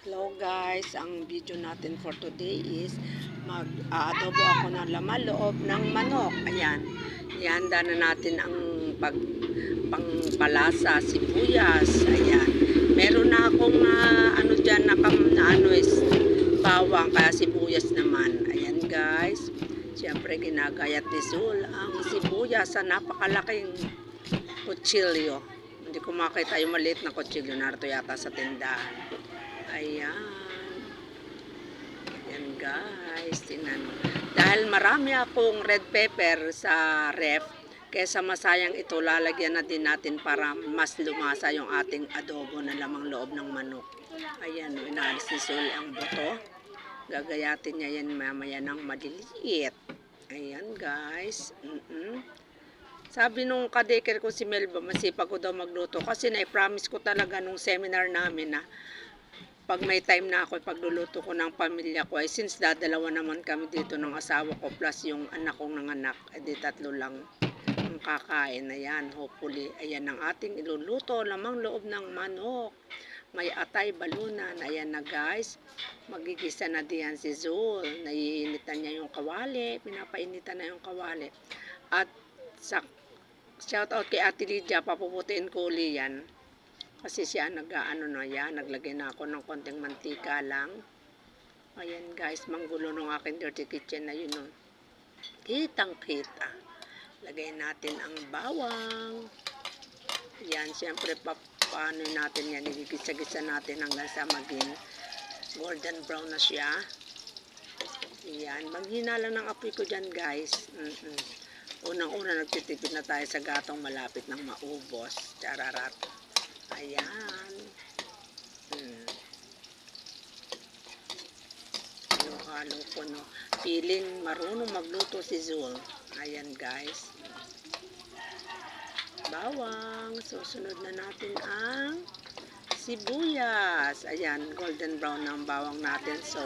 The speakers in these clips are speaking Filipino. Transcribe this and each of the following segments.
Hello guys, ang video natin for today is mag-aadobo ako ng laman loob ng manok. Ayan, ihanda na natin ang pangpalasa, sibuyas. Ayan, meron na akong ano dyan na ano is bawang, kaya sibuyas naman. Ayan guys, siyempre ginagayat ni Zul ang sibuyas sa napakalaking kutsilyo. Hindi ko makita yung maliit na kutsilyo, narito yata sa tindahan. Ayan. Ayan guys, tingnan mo. Dahil marami akong red pepper sa ref, kesa masayang ito, lalagyan na din natin para mas lumasa yung ating adobo na lamang loob ng manok. Ayan, inaalis ni Sol ang buto. Gagayatin niya yan mamaya ng maliliit. Ayan guys. Sabi nung kadeker ko si Melba, masipag ko daw magluto. Kasi na-promise ko talaga nung seminar namin na pag may time na ako, pagluluto ko ng pamilya ko, ay since dadalawa naman kami dito ng asawa ko plus yung anak kong nanganak, edi tatlo lang ang kakain. Ayan, hopefully, ayan ang ating iluluto, lamang loob ng manok. May atay, balunan. Ayan na guys, magigisa na diyan si Zul. Naiinitan niya yung kawali, pinapainitan na yung kawali. At sa shout out kay Ate Lydia, papuputiin ko uli yan. Kasi siya nag-ano na yan, naglagay na ako ng konting mantika lang. Ayan guys, manggulo ng aking dirty kitchen na yun. No? Kitang kita. Lagay natin ang bawang. Yan, siyempre paano natin yan, igigisa-gisa natin hanggang sa maging golden brown na siya. Yan, maghina lang ng apoy ko dyan guys. Unang-una nagtitipid na tayo sa gatong malapit ng maubos. Chararat. Ayan. Halo ko, no. Piling marunong magluto si Zul. Ayan guys. Bawang. Susunod na natin ang sibuyas. Ayan, golden brown na ang bawang natin. So,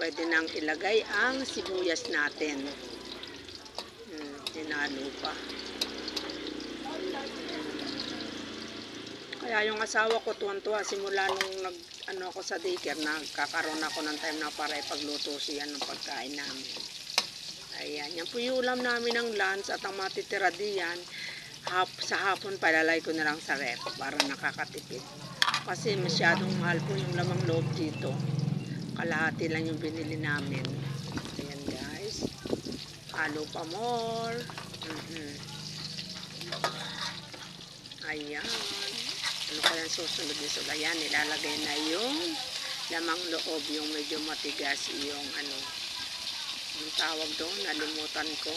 pwede nang ilagay ang sibuyas natin. Tinalo pa. Kaya yung asawa ko tuwan-tuwa simula nung ano ako sa daycare, nagkakaroon ako ng time na para ipagluto siya ng pagkain namin. Ayan, yan po yung ulam namin ng lunch at ang matitira diyan, sa hapon palalay ko na lang sa ref para nakakatipid. Kasi masyadong mahal po yung lamang loob dito. Kalahati lang yung binili namin. Ayan guys. Halo pa more. Ayan. Ano kaya susunod nito? Ayan, nilalagay na yung lamang loob, yung medyo matigas, yung ano, yung tawag doon, nalimutan ko.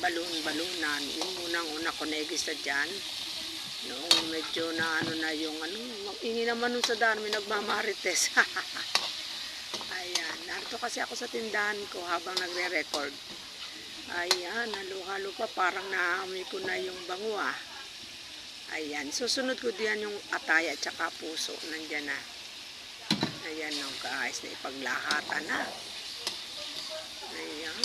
Balunan. Yung unang-una ko naigisa dyan. Noong medyo na ano na yung ano, mag-ingi naman nun sa daan, may nagmamarites. Ayan, narito kasi ako sa tindahan ko habang nagre-record. Ayan, halo-halo pa, parang naamoy ko na yung bangwa. Ayan, susunod ko diyan yung atay at saka puso, nandyan na. Ayan no guys, na ipaglahatan na. Ayan.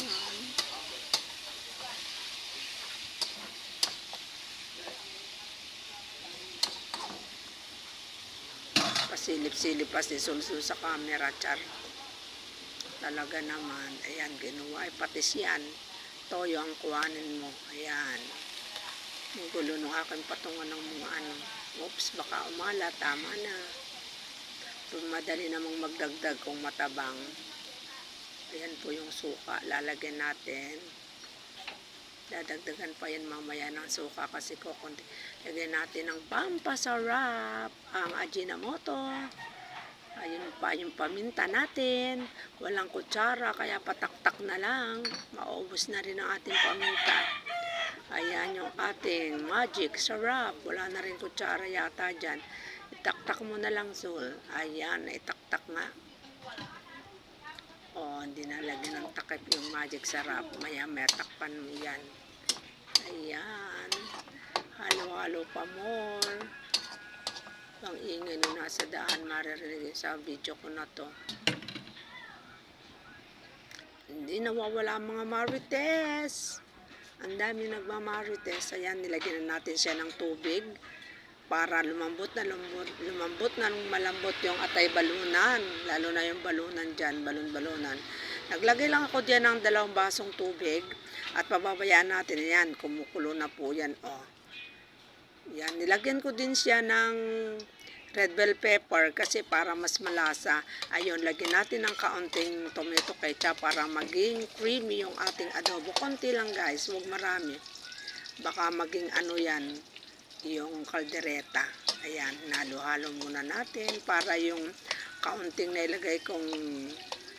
Pasilip-silip pa si Sulsul sa camera, char. Talaga naman, ayan, ginawa, patis yan. Toyo ang kuhanin mo, ayan. Ang gulo ng aking patungan ng mga ano. Oops, baka umala, tama na. Madali namang magdagdag kung matabang. Ayan po yung suka, lalagyan natin. Dadagdagan pa yan mamaya ng suka kasi kukunti. Lagyan natin ng pampasarap, ang Ajinomoto. Ayun pa yung paminta natin. Walang kutsara, kaya pataktak na lang. Maubos na rin ang ating paminta. Ayan yung ating magic sarap. Wala na rin kutsara yata dyan. Itaktak mo na lang, Zul. Ayan, itaktak nga. O, hindi na lagyan ng takip yung magic sarap. Maya-maya takpan mo yan. Ayan. Halo-halo pa more. Ang ingay nung nasa daan, maririnig sa video ko na to. Hindi nawawala ang mga marites. Ang dami nagmamarites. Ayan, nilagyan natin siya ng tubig. para lumambot na malambot yung atay balunan, lalo na yung balunan dyan, balon-balunan. Naglagay lang ako dyan ng 2 basong tubig at pababayaan natin yan, kumukulo na po yan. Yan, nilagyan ko din siya ng red bell pepper kasi para mas malasa. Ayun, lagyan natin ng kaunting tomato ketchup para maging creamy yung ating adobo. Konti lang guys, huwag marami. Baka maging yan, yung kaldereta. Ayan, halo-halo muna natin para yung kaunting nailagay kong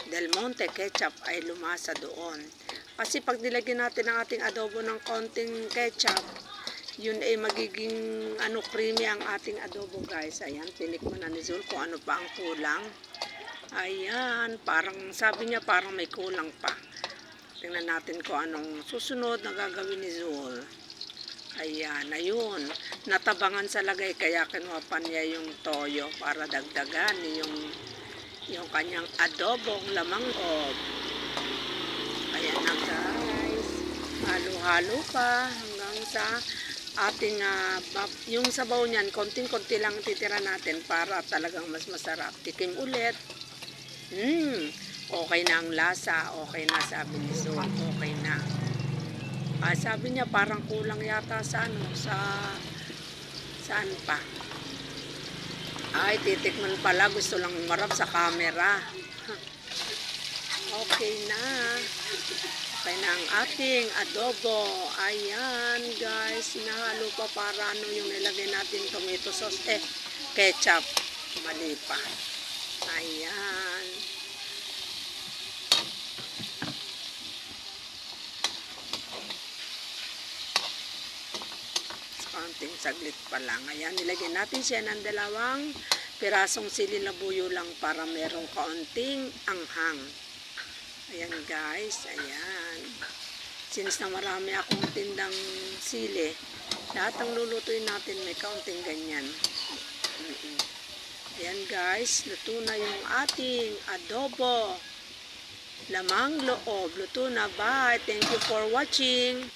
Del Monte ketchup ay lumasa doon. Kasi pag nilagyan natin ang ating adobo ng kaunting ketchup, yun ay magiging creamy ang ating adobo guys. Ayan, tinikman na ni Zul kung ano pa ang kulang. Ayan, parang sabi niya parang may kulang pa. Tingnan natin kung anong susunod na gagawin ni Zul. Ayan, ayun. Natabangan sa lagay kaya kinuha pa niya yung toyo para dagdagan yung kanyang adobong lamang-loob. Ayan na guys. Halo-halo pa hanggang sa ating yung sabaw niyan, konting-konti lang titira natin para talagang mas masarap. Tikim ulit. Okay na ang lasa. Okay na, sabi ni Zul. Okay na. Sabi niya parang kulang yata sa saan pa. Ay, titikman pala. Gusto lang umarap sa camera. Okay na. Okay na ang ating adobo. Ayan, guys. Sinahalo pa para yung nilagay natin tomato sauce. Ketchup. Mali pa. Ayan. Konting saglit pa lang. Ayan, nilagyan natin siya ng 2 pirasong sili labuyo lang para merong kaunting anghang. Ayan guys, ayan. Since na marami akong tindang sili, lahat ng lulutuin natin may kaunting ganyan. Ayan guys, luto na yung ating adobo. Lamang loob, luto na. Bye! Thank you for watching!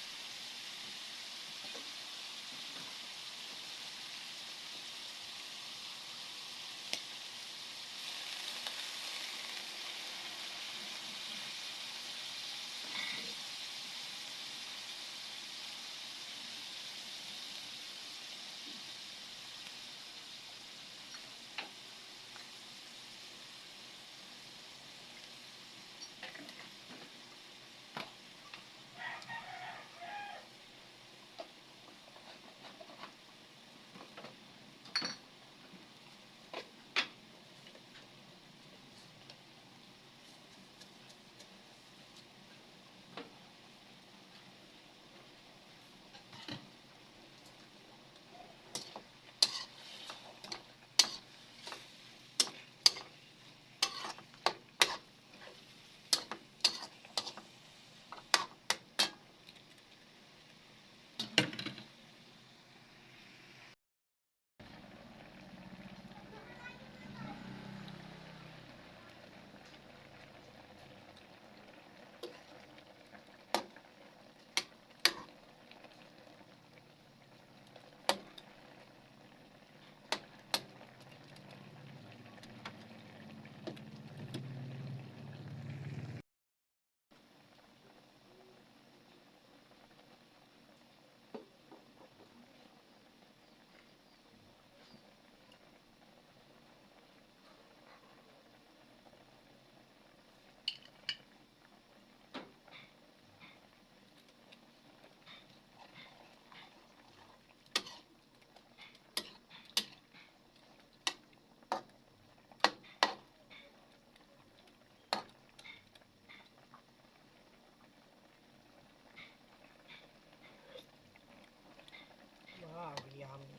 Wow, yummy.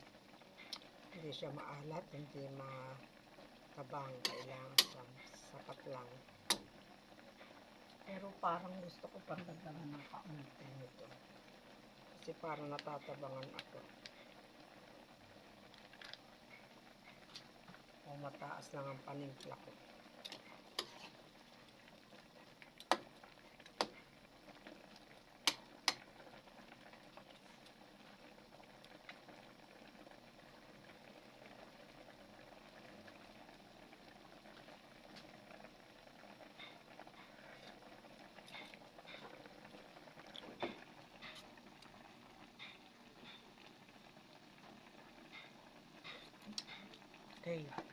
Hindi siya maalat, hindi matabang. Kailangan sapat lang. Pero parang gusto ko pang dagdagan ng kaunti nito. Kasi parang natatabangan ako. O mataas lang ang panimpla ko. Okay.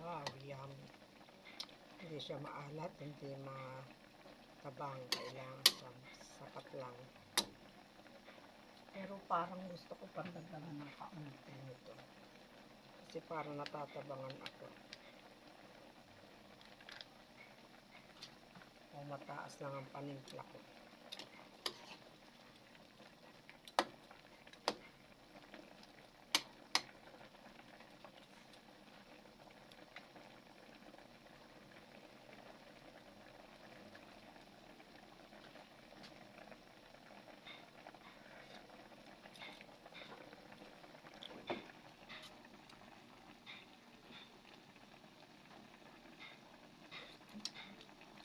Wow, yummy. Hindi siya maalat, hindi matabang. Kailangan sapat lang. Pero parang gusto ko pandagdagan ng kaunti nito. Kasi parang natatabangan ako. O mataas lang ang panimpla ko.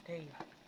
Okay.